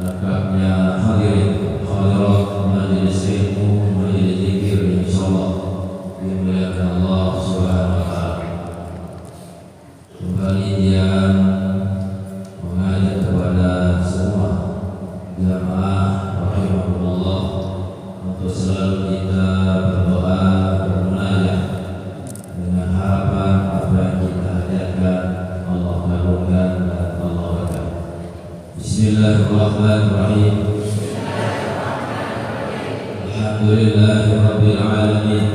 lengkapnya hadirin hadirat majelis ilmu, majelis zikir insyaallah dimuliakan Allah Subhanahu wa taala. Kembali dia mengajak kepada semua jamaah rahimahullah untuk selalu kita berdoa, bermunajat dengan harapan apa yang kita hajatkan Allah kabulkan dan Allah berkati. Bismillahirrahmanirrahim. Alhamdulillahirabbil alamin.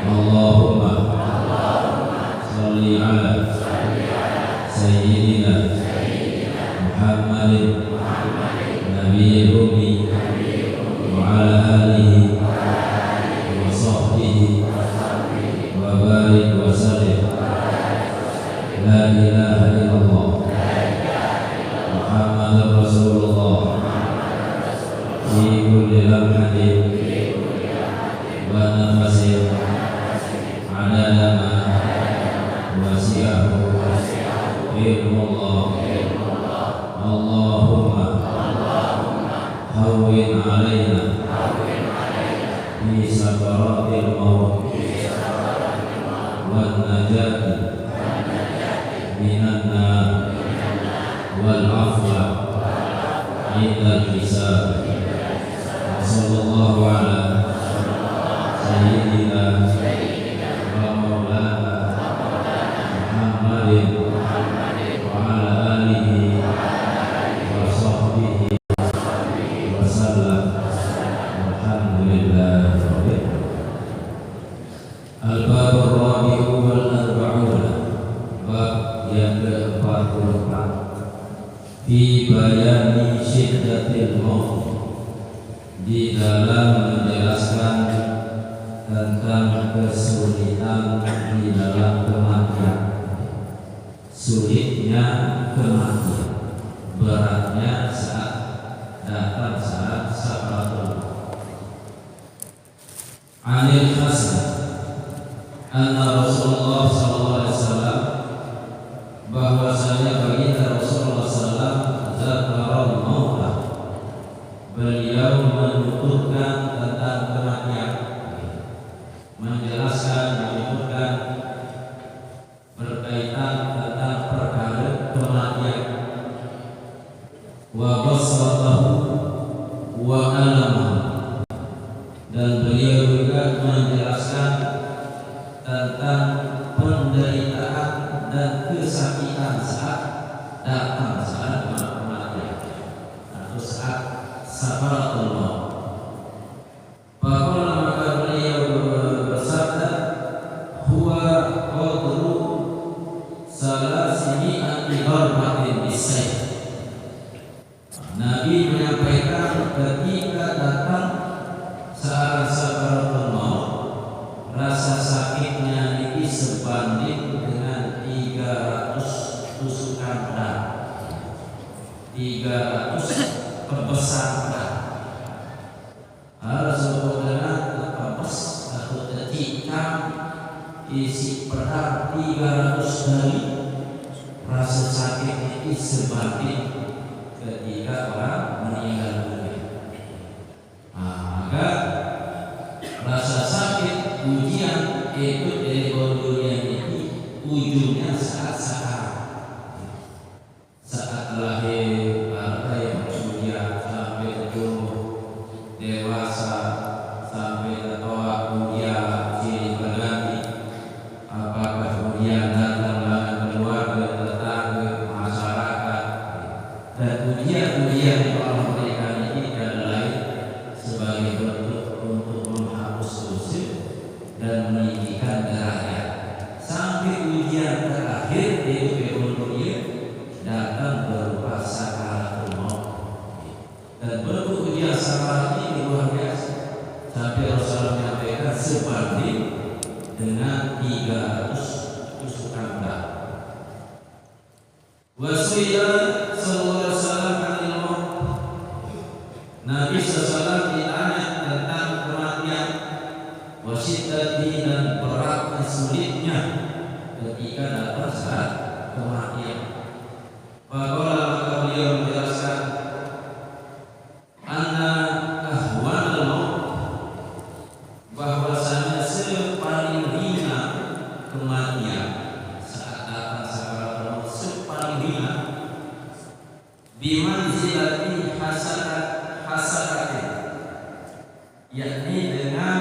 Allahumma shalli ala sayyidina Muhammadin nabiyil ummi wa ala alihi wa sahbihi wa barik wa sallim. La ilaha illallah Muhammadur Rasulullah fi kulli lamhatin wa nafasin adada ma wasi'ahu ilmullah. Allahumma hawwin alaina fi sakaratil maut wan najati minan nar wal afwa indal hisab. Sallallahu ala sayyidina wa maulana Muhammadin wa ala alihi wa sahbihi wa sallam. Alhamdulillah. Al-babur rabi'u wal arba'una, bab yang ke-44, fi bayani syiddatil maut, di dalam menjelaskan tentang kesulitan di dalam kematian, sulitnya kematian, beratnya saat datang saat sakaratul maut. Anil Hasan anna Rasulullah sallallahu alaihi wasallam, bahwasanya baginda Rasulullah sallallahu zakaral maut, beliau menuturkan tentang kematian, menjelaskan, menyebutkan berkaitan tentang perkara kematian. Wa basatahu wa alamahu, dan beliau juga menjelaskan tentang penderitaan dan kesakitan saat datang saat kematian atau saat sakaratul maut. Bahwa maka beliau bersabda, huwa qadru salasimi'ati darbatin bisayf. Nabi menyampaikan ketika datang saat sakaratul maut, rasa sakitnya ini sebanding dengan 300 tusukan pedang, 300 kebesan pedang. Harus dengan kepes atau ketikam isi pedang 300 kali, rasa sakit ini sebanding ketika orang meninggal dunia. Maka rasa sakit ujian itu dari dunia ini ujungnya saat sakarat, saat lahir ada yang ujian sampai umur dewasa, sampai tua ujian silih berganti. Apakah ujian datang keluarga, tetangga, masyarakat, dan ujian-ujian yang Allah berikan ini adalah lain sebagai bentuk untuk menghapus dosa dan meninggikan derajat, sampai ujian terakhir yaitu dunia datang berupa sakaratul maut. Dan bentuk ujian sakarat ini luar biasa, sampai Rasulullah menyampaikan sebanding dengan 300 tusukan pedang. Wasiyah sallallahu alaihi wasallam anil maut, Nabi sallallahu ditanya tentang kematian, wasiddati dan beratnya sulitnya ketika datang saat kematian. Maka bimanzilati hasanatin, yakni dengan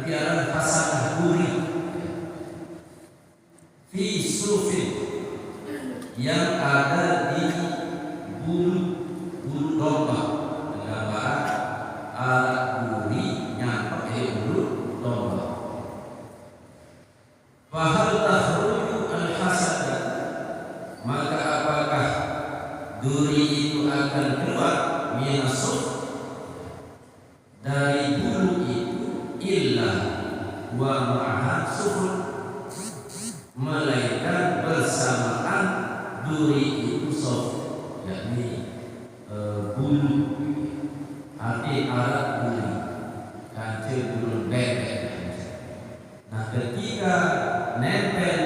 piaran hasanah duri fi sufin yang ada di bulu domba, dengan barat alat duri nyampe bulu domba. Fahal tahruju al-hasanah, maka apakah duri itu akan keluar minasuf dari bulu itu, illa wa ma'ha sufur, melainkan bersamaan duri itu suf, yakni bulu, arti alat duri, kancil bulu bebek. Nah, ketika nempel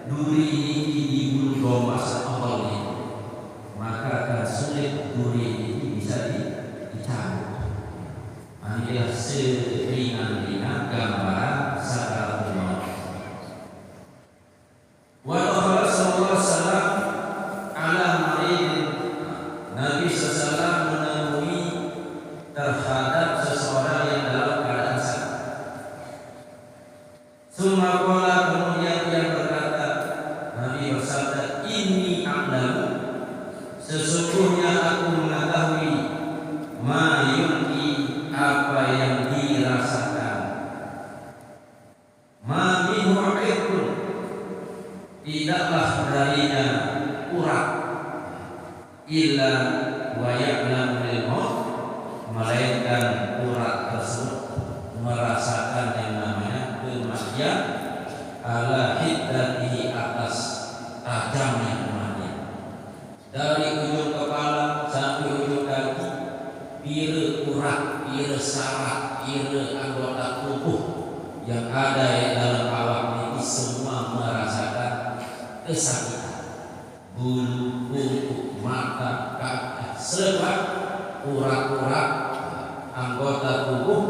duri ini di bulu domba seawal ini, maka akan sulit duri ini bisa dicabut. Inilah seringan-ringan gambaran sakaratul maut. Wa qala sallallahu alaihi wasallam ala marid, Nabi sallallahu menemui terhadap seseorang yang dalam keadaan sakit. Summa qala, kemudian dia berkata, Nabi bersabda, inni a'lamu, sesungguhnya aku mengetahui, ma yulki, apa yang dirasakan, ma minhu irqun, tidaklah darinya urat, illa wa ya'lamul maut, melainkan urat tersebut merasakan yang namanya kematian, ala hiddatihi, atas tajamnya kematian. Dari ujung kepala sampai ujung kaki, pira urat, pira saraf, pira anggota tubuh yang ada di dalam awak ini semua merasakan kesakitan. Bulu, kuku, mata, kaki, sebab urat-urat anggota tubuh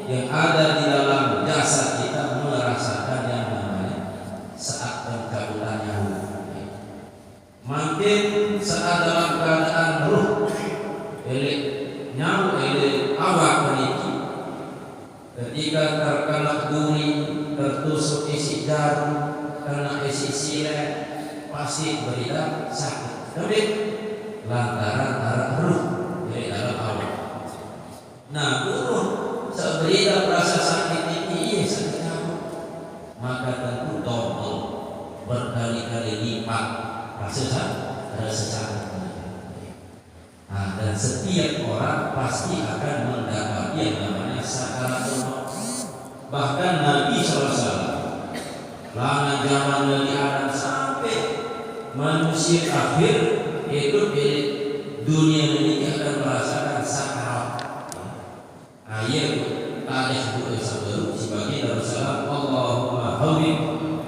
yang ada di dalam jasad kita merasakan yang namanya saat pencabutan nyawa. Makin saat dalam keadaan ruh nyawa awak memiliki, ketika terkena duri, tertusuk isi jarum, kena isi silet, pasti berita sakit. Tapi lantaran darah ruh dari dalam awak. Nah, ruh seberita merasa sakit ini, sakit nyawa, maka tentu double, berkali-kali lipat rasa sakit. Nah, dan setiap orang pasti akan mendapat yang namanya sakaratul maut. Bahkan Nabi SAW, lama zaman Nabi Adam sampai manusia akhir hidup di dunia ini akan merasakan sakarat. Ayat tarikh itu sebelum sebagai Rasulullah, Allahumma hawwin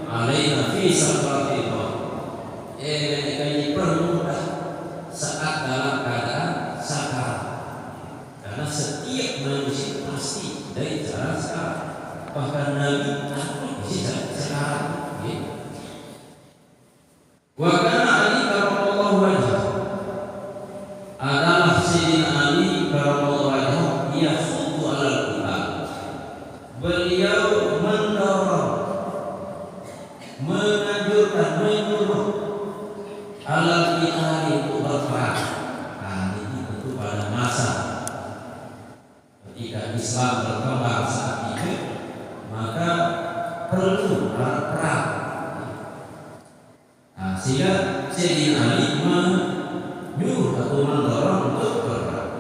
alaina fi sakaratil maut. Ini permudah saat dalam keadaan sakarat, karena setiap manusia pasti dari cara sakarat. Bahkan Nabi bisa sakarat. Wa kana Ali karramallahu wajhahu, adalah Sayyidina Ali karramallahu wajhahu, yafuddu alal qulub, beliau mendorong, menganjurkan, menyuruh alal qitali, untuk berperang. Nah, ini tentu pada masa ketika Islam berkembang saat itu, maka perlu perang. Nah, sehingga Sayyidina Ali menyuruh atau mendorong untuk berperang.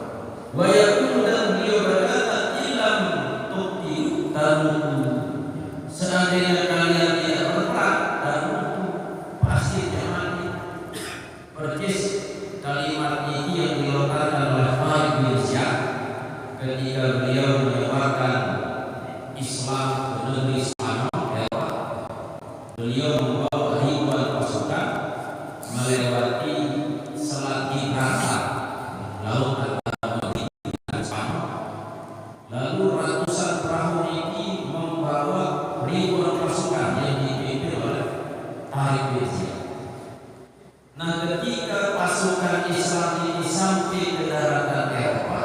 Wa yaqulu, dan beliau berkata, ilam tuqtilu tamutu, seandainya kalian tidak berperang, tamutu, pasti tidak mati. Persis kalimat ini yang dilontarkan oleh Khalid bin Ziyad ketika beliau menyebarkan Islam ke negeri Spanyol, beliau membawa ribuan pasukan melewati Selat Gibraltar, laut antara Madrid dan Spanyol. Lalu ratusan perahu ini membawa ribuan pasukan yang dipimpin oleh Khalid bin Ziyad. Nah, ketika pasukan Islam ini sampai ke daratan Eropa,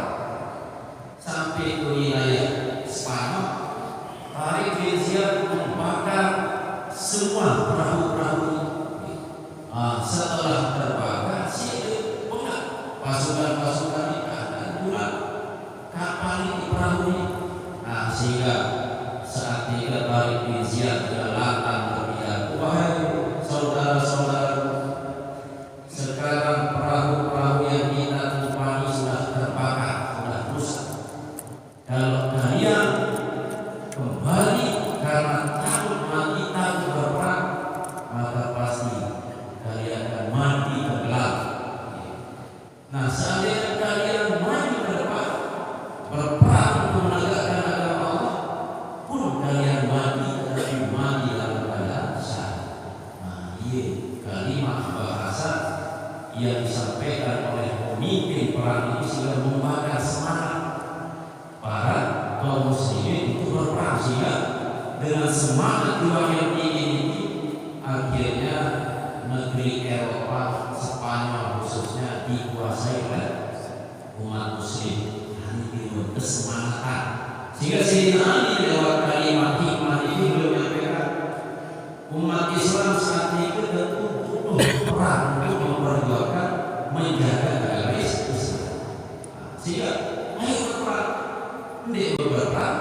sampai ke wilayah Spanyol, Tariq bin Ziyad membakar semua perahu-perahu. Setelah terbakar, pasukan-pasukan ini akan buat kapal ini, perahu ini. Sehingga saat itu Tariq bin Ziyad lantang berkata, wahai saudara-saudara, sekarang perahu-perahu yang kita tumpangi sudah terbakar, sudah rusak. Kalau kalian kembali karena takut mati, takut berperang, maka pasti kalian akan mati tenggelam. Nah, seandainya kalian maju ke depan berperang untuk menegakkan agama Allah, pun kalian mati, tetapi mati dalam keadaan syahid. Kalimat bahasa yang disampaikan oleh pemimpin perang ini sehingga membakar semangat para kaum muslimin untuk berperang, sehingga dengan semangat juang yang tinggi ini akhirnya negeri Eropa, Spanyol khususnya dikuasai oleh umat muslim. Ini dibuat kesemangatan sehingga Sayyidina Ali lewat kalimat hikmah ini beliau menyampaikan umat Islam saat itu butuh perang untuk memperjuangkan menjaga agama Islam. Sehingga ayo berperang, tidak berperang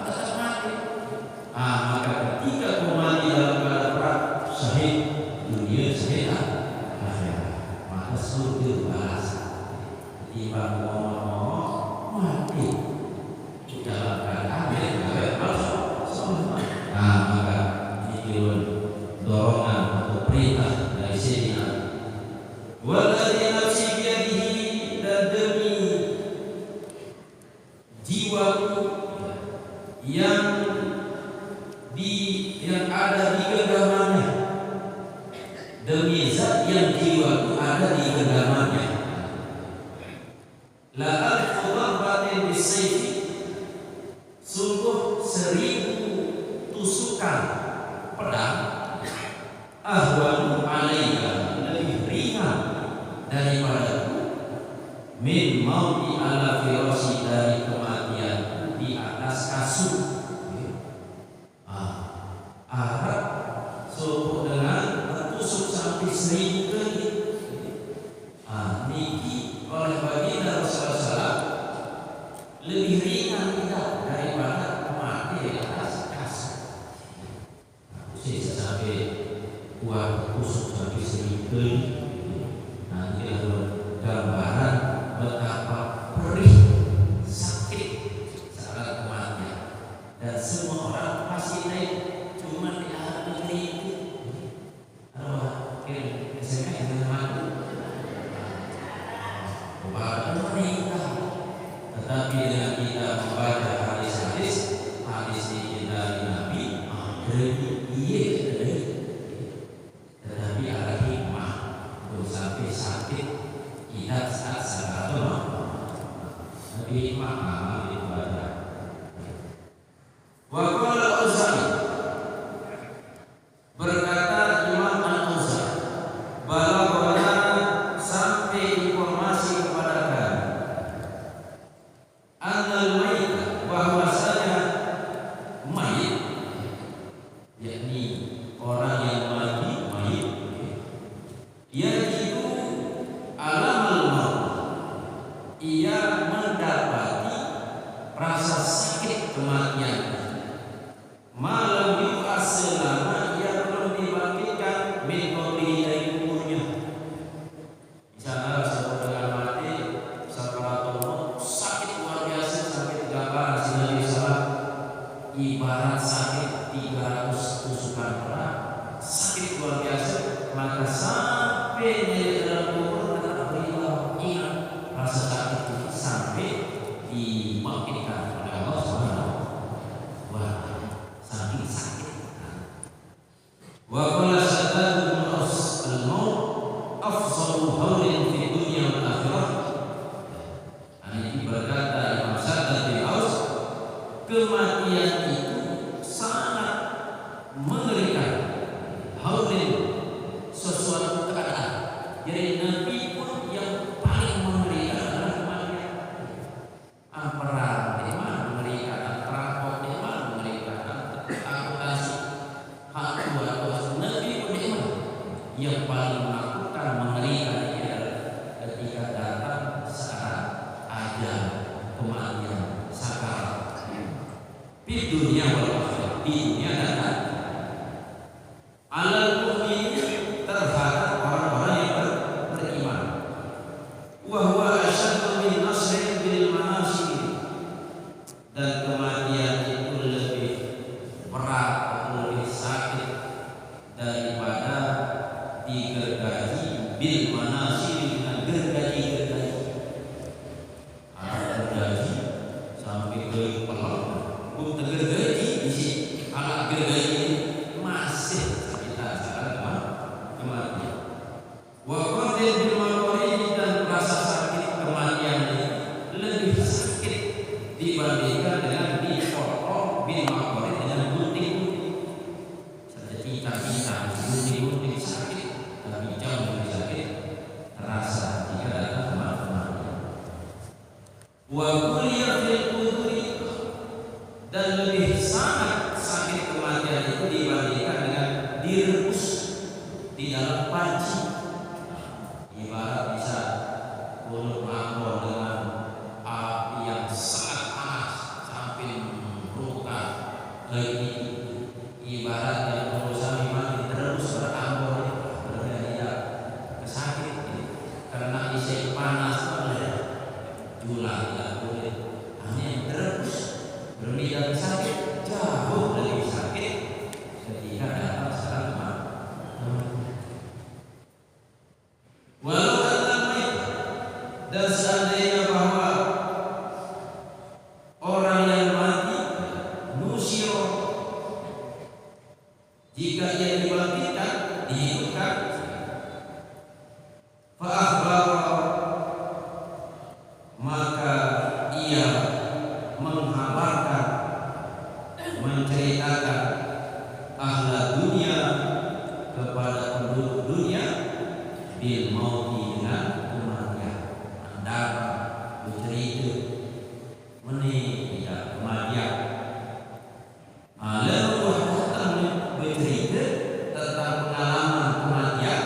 tetap mati. Maka ketika kau mati dalam keadaan perang, syahid dunia, syahid akhirat, maka surga balasan. Timbang ngomong mati dalam keadaan maka ini dorongan atau perintah dari Sayyidina waladhi nafsi biyadihi, dan demi jiwaku yang ada di genggamannya, demi zat yang jiwaku ada di genggamannya, la alfu darbatin bisayfi, sungguh 1000 tusukan pedang, ahwanu alaika, lebih ringan daripadaku, min mauti ala firasi, dari kematian di atas kasur. Arab suku dengan tusuk sampai 1000 kali. Niki oleh baginda Rasulullah SAW lebih ringan tidak daripada mati di atas kasur. Bisa sampai kuat tusuk sampai 1000 kali. Nanti ada gambaran betapa perih, sakit saat kematian, dan semua orang pasti naik cuma di alam negeri itu. SMS dengan mati pemerintah. Tetapi dengan kita membaca hadis-hadis dari Nabi, tetapi ada hikmah untuk sampai sakit tidak saat sakaratul. Tapi hikmah amal ibadah. Wa qala Al-Auza'i, berkata Imam Al-Auza'i, balaghana, sampai informasi kepada kami, annal mayit, bahwasanya mayit, yakni orang yang mati, mayit, yajidu alamal maut, ia mendapati rasa sakit kematian, malam yu'as, selama ia belum dibangkitkan min qabrihi, dari kuburnya. Di sana setelah mati sakaratul maut, sakit luar biasa, sakit gambaran si Nabi SAW, ibarat sakit 300 tusukan pedang, sakit luar biasa. Maka sampai di dalam kubur tetap berilah ingat rasa sakit itu sampai dibangkitkan oleh Allah Subhanahu wa ta'ala, saking sakit. Wa qala Shaddad bin Aus, al-maut afzalu hawlin fi dunya wal akhirah. Ini berkata Imam Shaddad bin Aus, kematian itu sangat mengerikan. Haulin, sesuatu keadaan. Jadi Nabi pun manasiri, dengan gergaji-gergaji. Gergaji sampai ke pelok, bukan gergaji di sini. Alat gergaji ini masih kita sekarang kematian. Waqadil bil maqari, dan rasa sakit kematian ini lebih sakit dibandingkan dengan dipotong bil maqari dengan gunting-gunting. Saja cinta-cinta gunting-gunting sakit, tapi jauh lebih sakit rasa jika datang kematian. Wa kuliya fil quduri, dan lebih sangat sakit kematian itu dibandingkan dengan direbus di dalam panci. Ibarat bisa kulit mangkok dengan api yang sangat panas sampai meluka lagi. Ibarat yang berusaha mati terus berambor berbeda kesakit karena isi panas oleh julang tidak boleh hanya terus berbeda sakit, jauh lebih sakit ketika datang sekarang walau alamnya. Dan seandainya bahwa orang yang mati nusiro, jika ia dibangkitkan, dihidupkan, fa'akhbara, maka ia menghabarkan, menceritakan ahla dunia kepada penduduk dunia bil mauti, dengan kematian. Anda bercerita menit tidak kematian. Lalu datang bercerita tentang pengalaman kematian.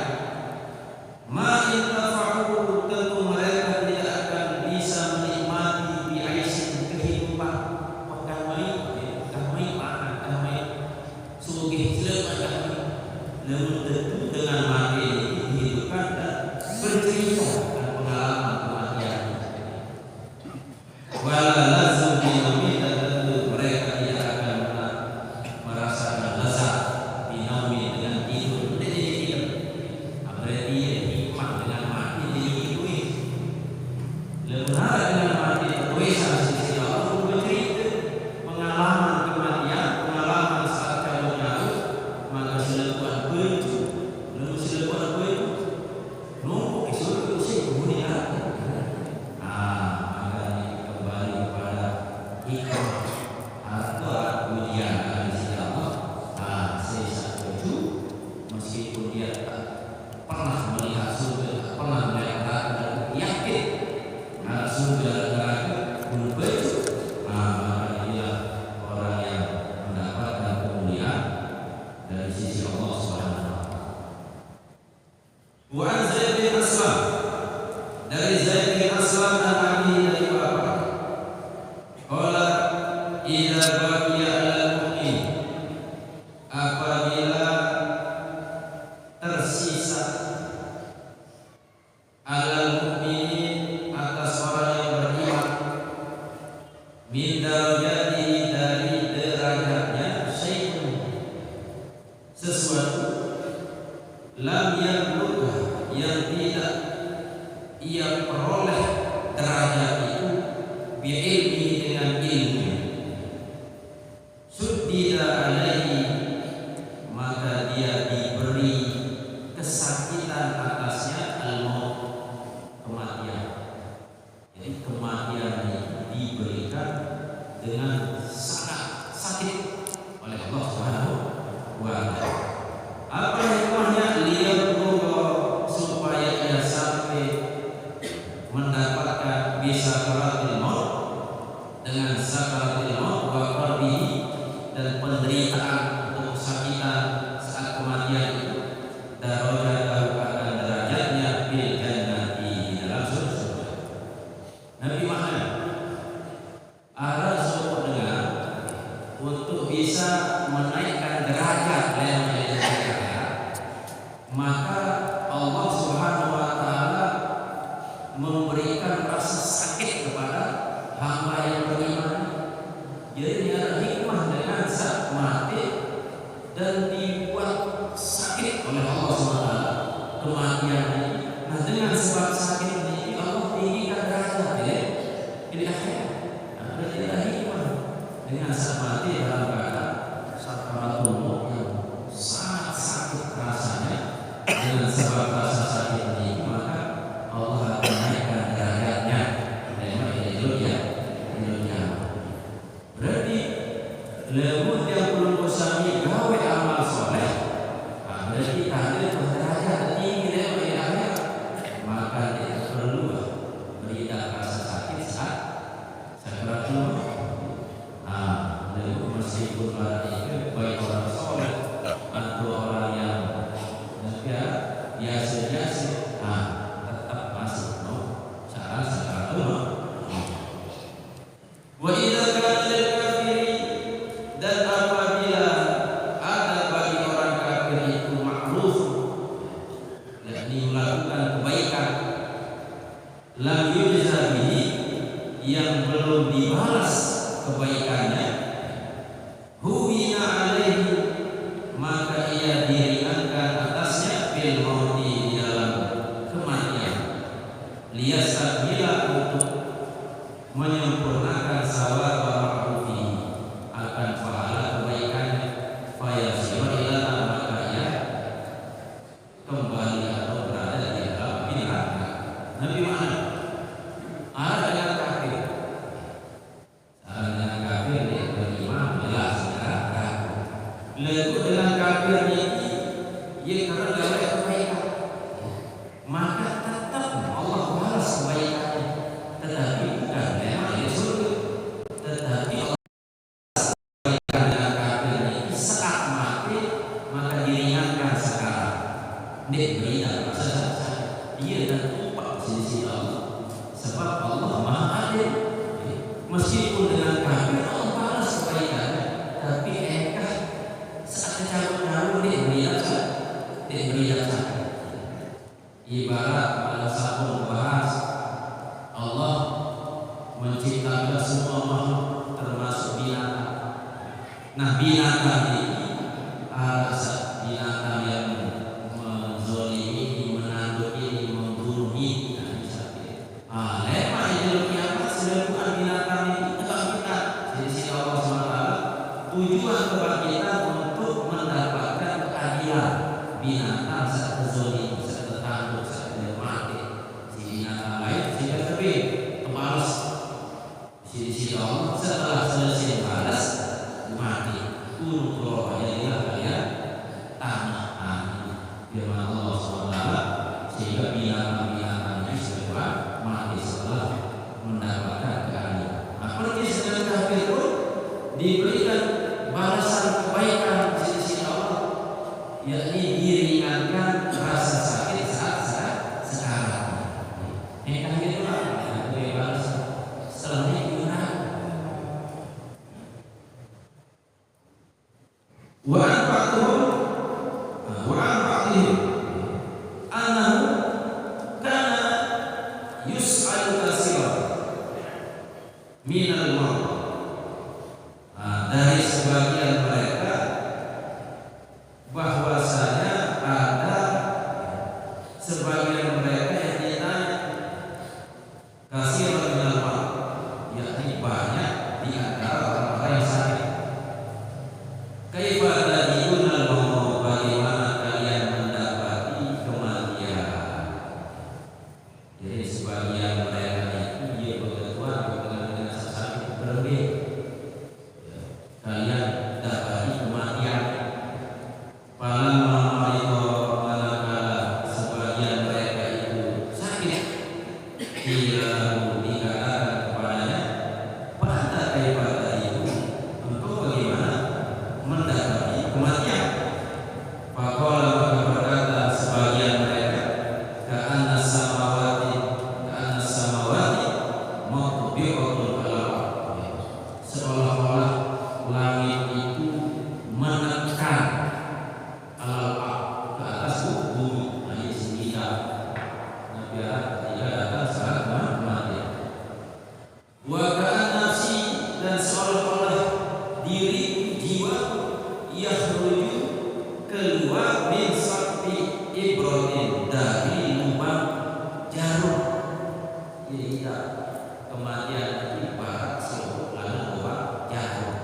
Ma intafa'u, tentu mereka tidak akan bisa menikmati bi'aisin, kehidupan pegawai makan sugih selamat, namun tentu dengan mati dihidupkan dan bercerita tentang pengalaman kematian. Wala lazim binami, dan tentu mereka tidak akan merasakan lezat binami dengan tidur. Berarti hikmah dengan mati dihidupkan. Lemah dengan mati tertulisan sisi Allah bercerita pengalaman kematian, pengalaman saat kamu jauh, maka selepas begitu, lalu selepas begitu, numpuk isu kemudian. Maka ini kembali kepada hikmah atau ujian dari sisi Allah. Saya setuju, meskipun dia tak pernah melihat surga, tak pernah melihat neraka, dan yakin surga dan neraka belum begitu, maka dia orang yang mendapatkan kemuliaan dari sisi Allah Subhanahu wa taala. Wa an Zaid bin Aslam, dari Zaid bin Aslam al-Abi dari bapak, qala idza baqiya al-mu'min, apabila tersisa al-mu'minin atas orang yang beriman, min darajatihi, dari derajatnya, syai'un, sesuatu, lam yablugha, yang tidak ia peroleh derajat itu, bi'ilmi, dengan ilmu, suddida alaihi, maka dia diberi kesakitan atasnya, al-maut, kematian. Jadi kematian ini diberikan dengan sangat sakit oleh Allah Subhanahu wa taala. Apa hikmahnya? Liyabluwa, supaya ia sampai mendapatkan bisa karatil maut, Karena saat mati dalam keadaan sakaratul maut yang sangat sakit rasanya, dengan sebab rasa sakit ini maka Allah akan naikkan derajatnya dari dunia. Berarti lembut yang belum bersami gawe amal soleh, berarti ada derajat tinggi dari akhirat, maka tidak perlu berita rasa sakit saat sakaratul maut. Meskipun itu baik orang soleh atau orang yang biasa-biasa, tetap masuk saat sakaratul maut. Wa idza kana lil kafiri, dan apabila ada bagi orang kafir itu ma'ruf, yakni melakukan kebaikan, lam yujza bihi, yang belum dibalas kebaikannya, huwina alaihi, maka ia diringankan atasnya fil mauti, di dalam kematian, liyastabila, untuk menyempurnakan sawab ma'rufi, akan pahala kebaikannya, fayasira ila, maka ia kembali atau berada di dalam neraka. Nabi mana? Ada dengan kafir. Dengan kafir dia beriman jelas neraka. Lalu dengan kafir ini ia karena gawe kebaikan, maka tetap Allah balas kebaikannya, tetapi bukan memang di surga, tetapi kebaikan dengan kafir ini saat mati maka diringankan sekarang. Dia berita saja ia dan upah di sisi Allah, sebab Allah Maha Adil. Meskipun dengan kafir Allah balas kebaikannya, tapi engkau saat kecabut nyawa dia berita saja. Ibarat pada satu membahas Allah menciptakan semua makhluk termasuk binatang. Nah, binatang ini ada binatang yang menzalimi, menanduk ini, membunuh ini, lemah itu kiamat sedangkan binatang ini tetap kita di sisi Allah SWT. Tujuan kebangkitan untuk mendapatkan keadilan. Binatang saat terzalimi, saat tertanduk, saat mati, si binatang lain sehingga terbit kebalas di sisi Allah. Setelah selesai balas mati, turun roh jadilah kalian tanah angin, firman Allah SWT. Sehingga binatang-binatangnya segera mati setelah mendapatkan keadilan. Persis dengan kafir pun diberikan balasan kebaikan di sisi Allah, yakni diringankan rasa sakit saat sekarang. Yang itulah yang balasan setelahnya digunakan. Wa anfa'tuhum wa anfa'tihim annahu kana yus'al kasira minal maut. Dari sebagian mereka bahwasanya ada sebagian mereka yang ditanya kasira minal maut, yakni banyak di antara orang-orang yang sakit. Kaifa tadibunal maut, bagaimana kalian mendapati kematian. Jadi sebagian mereka itu dia berketuan dengan sakit berlebih. Kalian dapati kematian. Falamma marida, manakala sebagian mereka itu sakit, dikatakan kepadanya, pada kaifa tadibu, engkau bagaimana mendapati kematian. Faqala, maka berkata sebagian mereka, ka'anna samawati mutbi'atun al-ardh, seolah-olah langit itu menekan al-ardh, ke atas bumi. Ini sekitar biar tidak datang saat kematian. Wa ka'an nafsi, dan seolah-olah diri jiwa yakhruju, keluar min sakti ibratin, dari lubang jarum. Jadi kematian itu ibarat sebuah lubang jarum.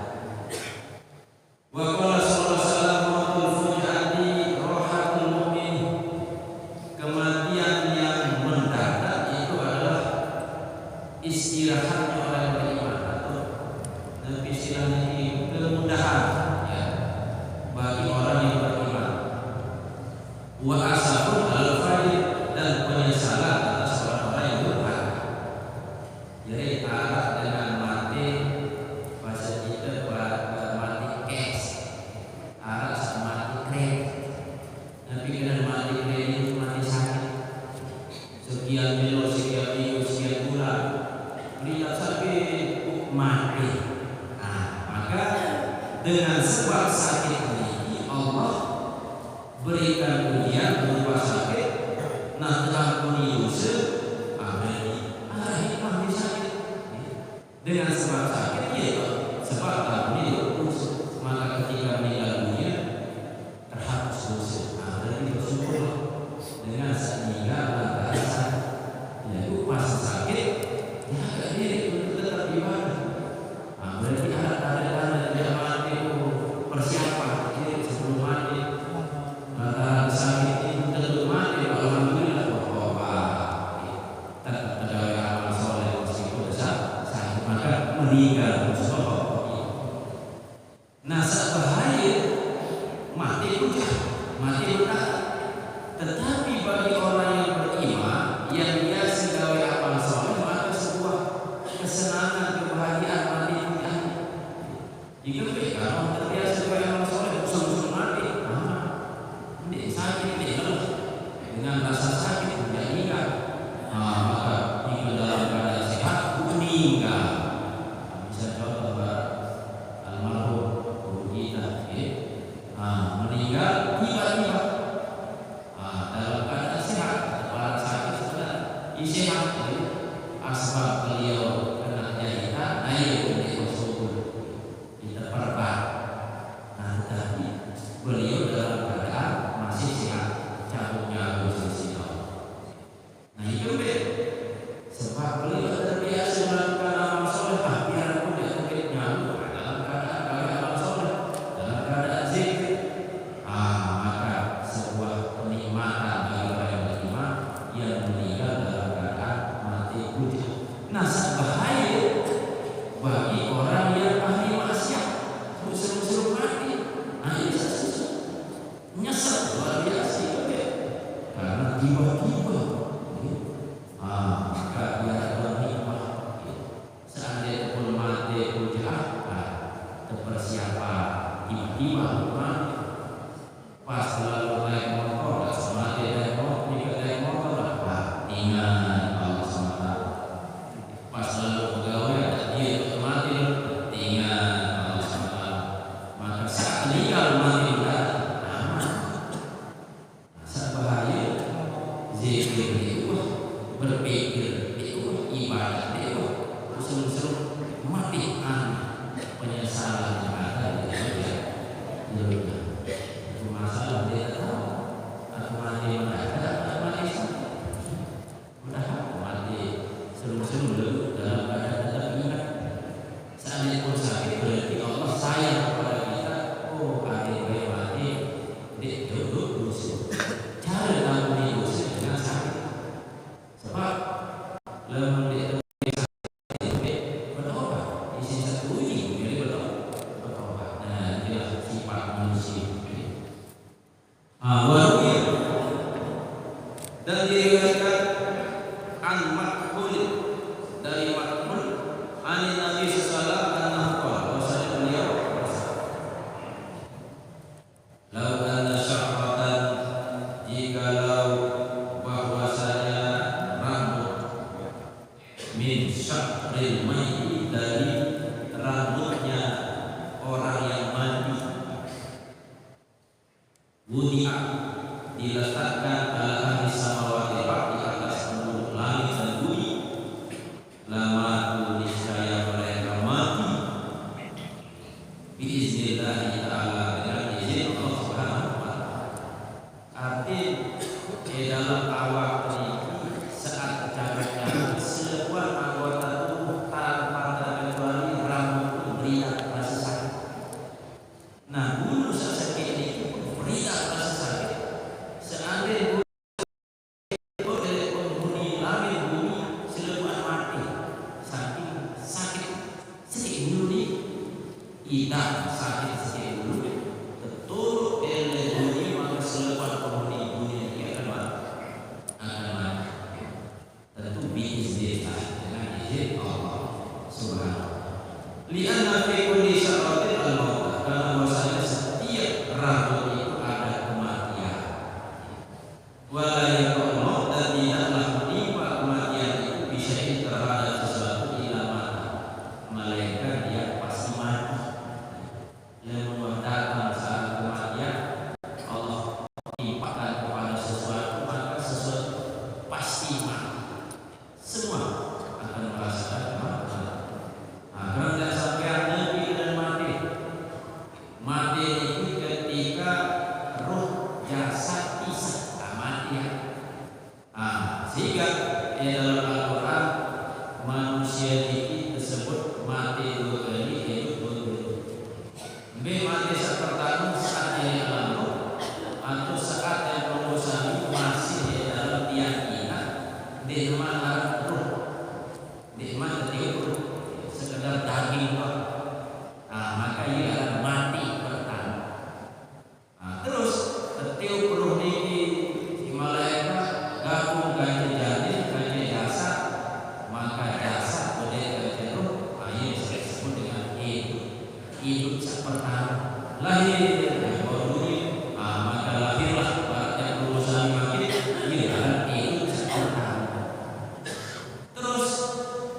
sekian kilo, sekian minggu, sekian bulan, berita sakit mati. Nah, maka dengan sebab sakit ini Allah berikan ujian berupa sakit. Nah, terampuni dosa, hikmah di sakit. Dengan sebab sakit yaitu sebab terampuni dosa. Maka ketika meninggal dunia terhapus dosa. Berarti bersyukurlah dengan meninggal lantaran sakit. Yaitu pas sakit ya agak diri untuk tetap ibadah. Berarti ada dia mati persiapan sebelum mati. Lantaran sakit itu tentu mati. Alhamdulillah tetap pegawai amal soleh meskipun sakit maka meninggal sebab. Nah, bahaya mati puncak, mati berat. Tetapi bagi orang yang beriman, yang dia segawai amal soleh, maka sebuah kesenangan, kebahagiaan mati puncak. Jika kalau terbiasa segawai amal soleh, usul mati, ini sakit, ini lelah. Dengan rasa sakit, tidak ingat. Maka jika dalam keadaan sehat, meninggal. Bisa contoh almarhum kita, meninggal tiba-tiba dalam keadaan sehat, kepala sakit sudah sehat. Asbab beliau kena jahitan, air untuk subur kita perban. Tapi beliau dalam keadaan masih sehat, cabutnya Gusti Allah. Nah itu sebab beliau terbiasa melakukan amal soleh, biarpun dia sakit nyamuk dalam keadaan amal soleh, dalam keadaan zikir. Maka sebuah kenikmatan bagi orang yang beriman yang meninggal dalam keadaan mati puncak. Nah, bahaya bagi orang yang ahli maksiat, seru-seru mati. Ini susah, nyesek luar biasa karena tiba-tiba. Maka dia ada hikmah. Seandainya pun mati puncak, terpersiapan tiba-tiba mati. Pas lalu naik motor, semati naik motor, jika naik motor, ingat Allah SWT. Pas lalu pegawai, dia mati, ingat Allah SWT. Maka saat meninggal mati udah aman. Saat bahaya, zikir itu, berpikir itu, ibadah itu, seru-seru mati penyesalan yang ada di dunia. Masalah dia tahu aku mati mendadak, aku mati sakit. Udah aku mati seru-seru dulu dalam keadaan tetap ingat. Seandainya pun sakit berarti Allah sayang kepada kita. Adik mati dia duduk dosa. Cara mengampuni dosa dengan sakit. Sebab lemah dia sakit bertobat. Isi satu uji jadi bertobat. Nah, inilah sifat manusia. Dan diriwayatkan an Makhul dari Makhul an Nabi sallallahu alaihi wasallam bahwasanya beliau lau anna sya'ratan jikalau bahwasanya rambut min sya'ril mayyit dari rambutnya orang yang mati wudi'a diletakkan ala ahli samawati di atas penduduk langit dan bumi, lama niscaya mereka mati biiznillah ta'ala dengan izin Allah Subhanahu wa ta'ala. Arti di dalam awal ini saat caranya sebuah anggota tubuh tanpa terkecuali rambut beriak rasa sakit. Nah, bulu sakit ini beriak rasa sakit. Seandainya dari penghuni langit bumi selepas mati saking sakit sedikit dulu nih, tidak sakit sedikit dulu betul oleh bumi maka selepas penghuni dunia ini akan mati. Tentu biiznillah dengan izin Allah Subhanahu. Lianna fi kulli syaratin al-maut, karena bahwasanya setiap rambut itu ada kematian. Walayakul maut, dan tidaklah meninggal Sehingga dalam Al-Quran manusia ini disebut mati dua kali, hidup dua kali. Mati saat pertama saat yang lalu atau saat yang pengusaha masih dalam keyakinan di mana ruh, di mana ruh sekedar daging, maka ia akan mati pertama. Terus setiap ruh ini di malaikat gabung kaji jadi kaji jasa, maka jasa boleh kaji ruh, ini disebut dengan hidup pertama. Lahir baru maka lahirlah yang berusaha makin adalah hidup pertama. Terus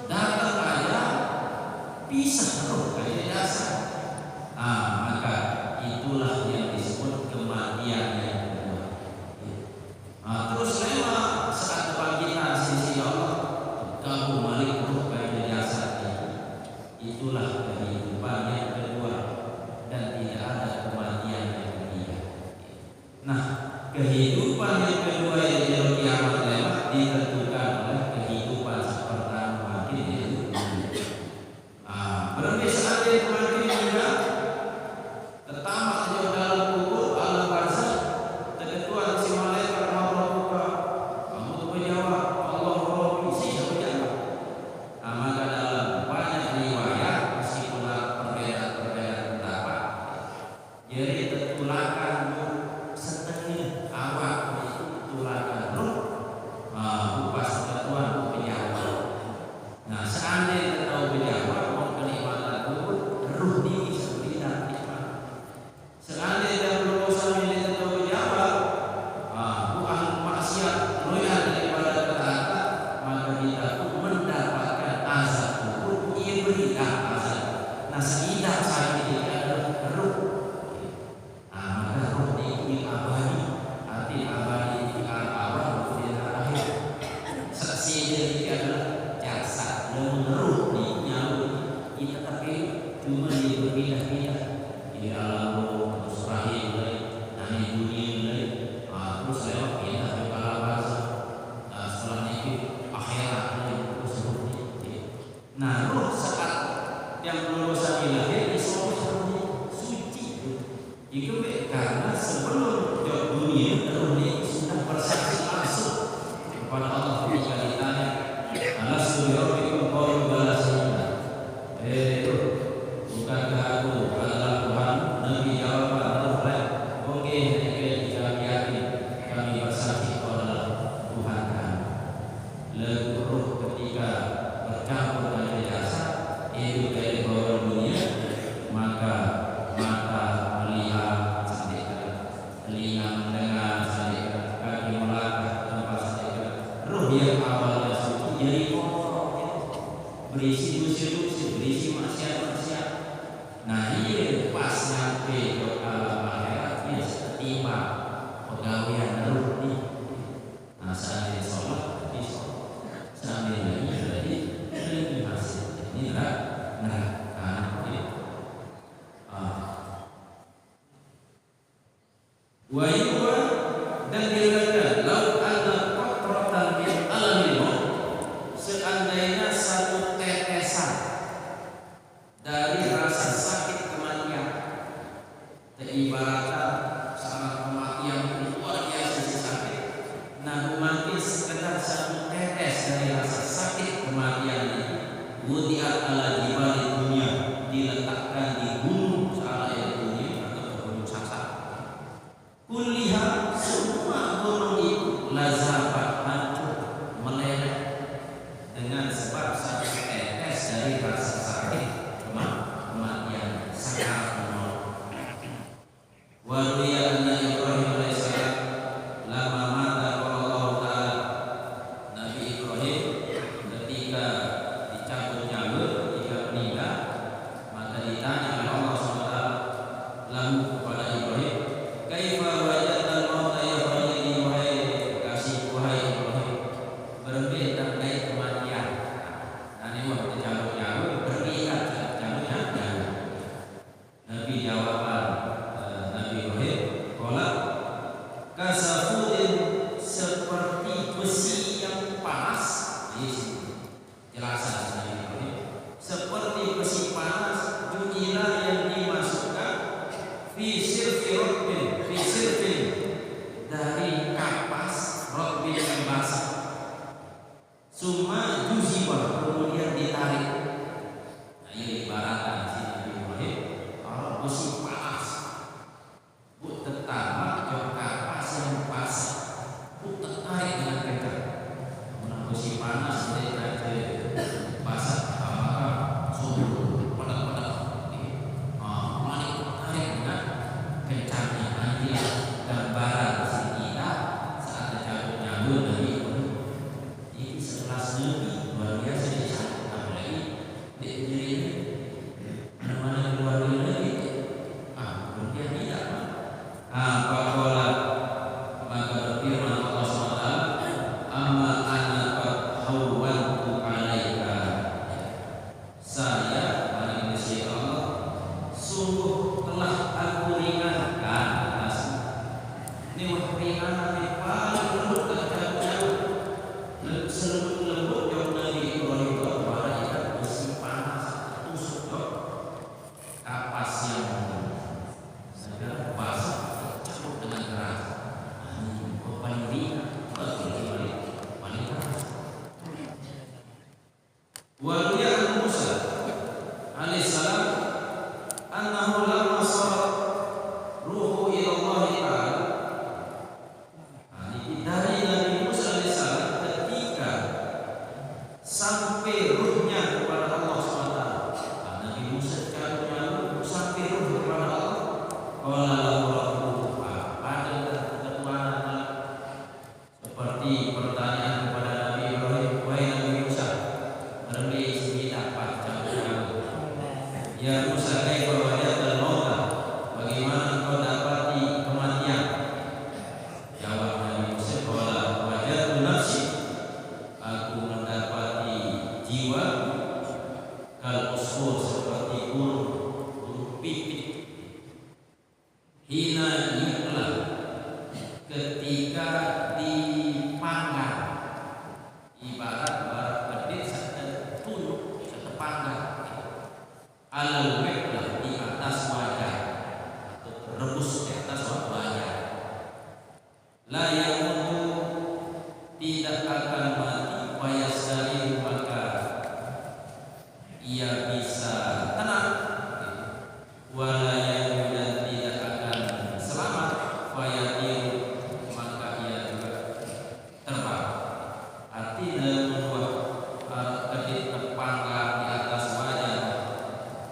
datang aja pisah roh kaji jasa, maka itulah yang disebut kematian yang kedua. Terus lewat saat kebangkitan sisi Allah, kamu balik roh kaji jasa, itulah kehidupan yang kedua dan tidak ada kematian yang ketiga. Nah, kehidupan yang kedua yang jauh kiamat lewat ditentukan oleh kehidupan pertama makin hidup. Berarti saat yang makin hidup pertama jauh dalam kubur alam barzakh, ketentuan si malaikat Rabbuka, kamu tuh menjawab Allah Rabbi, siapa jawab? Maka dalam banyak riwayat meskipun perbedaan pendapat, jadi tertulakan setengah awak itu tulakan roh, upas ketentuan menjawab. Nah, seandainya tahu menjawab mau kenikmatan kubur, roh ini seperti nikmat. Seandainya berusaha ini tahu menjawab, bukan maksiat loyal daripada ketaatan, maka kita pun mendapatkan azab kubur. Ia berikan azab. Nah, seidah saat ini adalah roh. Maka roh ini abadi, arti abadi itu awal kemudian akhir. Saksi ini adalah jasa yang roh di nyawa kita, tapi cuma dia berpindah-pindah di alam roh, terus rahim mulai, nanti dunia mulai, terus lewat pindah ke alam barzakh, setelah itu akhirat mulai terus seperti. Nah, roh saat yang berusaha lahir disebut suci. Itu karena sebelum dunia roh ini sudah bersaksi langsung kepada Allah ketika ditanya, alastu birabbikum qalu bala syahidna. Bukankah aku adalah Tuhan? Nabi jawab, oke, jika yakin kami bersaksi kau adalah Tuhan kami. Lalu roh ketika bercampur dengan jasa itu dari bawah dunia, maka mata melihat sendiri, telinga mendengar sendiri, kaki melangkah tempat sendiri. Roh yang awalnya suci jadi kotor, berisi dosa-dosa, berisi maksiat-maksiat. Nah, ini pas nyampe ke alam akhirat, ini seperti pegawaian roh ini. Nah, seandainya sholat, seandainya ini hasil ini wayuwa dan dikatakan lau ada qatratan min alamil maut, seandainya satu tetesan dari rasa sakit kematian, ibaratkan saat kematian itu luar biasa sakit, nah mati sekedar musim panas basah apakah suhu panas manik tarik dengan kencangnya nanti gambaran kita saat tercampur nyambung dari ini sekelas lebih luar biasa di sana, apalagi di diri ini mana luar lagi kemudian tidak pakola maka berfirman Allah SWT amma ana qad hawwantu alaika saya manusia Allah sungguh telah aku ringankan atasmu. Ini ringan yang paling lembut dan jauh selembut yang Nabi Ibrahim kepada ikan besi panas tusuk kapas yang segera basah campur dengan keras. Paling ringan paling keras. Waliya Musa alaihissalam annahu lamma sarat ruhu ila Allah ta'ala. Dari Nabi Musa alaihissalam ketika sampai ruhnya kepada Allah SWT. Nabi Musa kalau sampai ruh kepada Allah, qala lahu rabbuhu pada ketuhanan seperti pertanyaan kepada Nabi Ibrahim, wahai Nabi Musa, berbi sembilan macam ya Musa kaifa wajadtal mauta, bagaimana engkau dapati kematian? Jawab Nabi Musa, qala wajadtu nafsi, aku mendapati jiwa kal usfur seperti burung pipit hina yukla ketika dipanggang, ibarat pedih tertunuh terpanggang alal wajah di atas wajah atau rebus di atas wajah. La yamutu tidak akan mati, fayastari maka ia bisa tenang, wala yamutu dan tidak akan selamat, fayatir maka ia juga terbang. Arti dalam membuat kedip terpanggang di atas wajah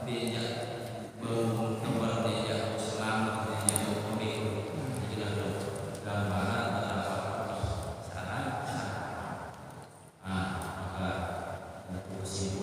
dia berkembang dia selamat dia memikul jadi gambaran betapa sekarang maka musim